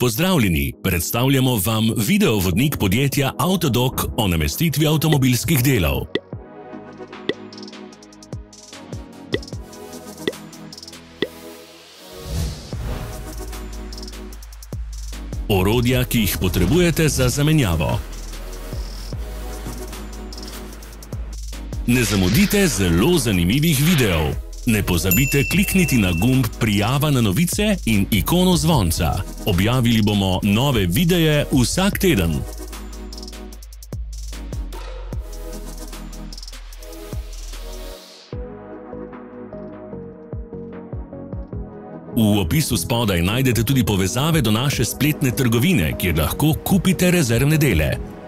Pozdravljeni, predstavljamo vam videovodnik podjetja Avtodok o namestitvi avtomobilskih delov. Orodja, ki jih potrebujete za zamenjavo. Ne zamudite zelo zanimivih videov. Ne pozabite klikniti na gumb Prijava na novice in ikono zvonca. Objavili bomo nove videe vsak teden. V opisu spodaj najdete tudi povezave do naše spletne trgovine, kjer lahko kupite rezervne dele.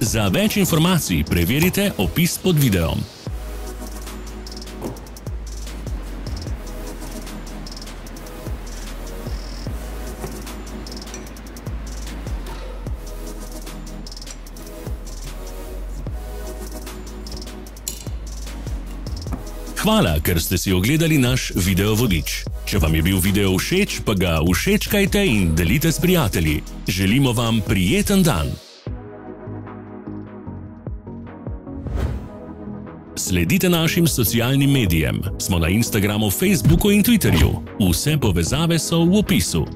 Za več informacij preverite opis pod videom. Hvala, ker ste si ogledali naš videovodič. Če vam je bil video všeč, pa ga všečkajte in delite s prijatelji. Želimo vam prijeten dan! Sledite našim socialnim medijem. Smo na Instagramu, Facebooku in Twitterju. Vse povezave so v opisu.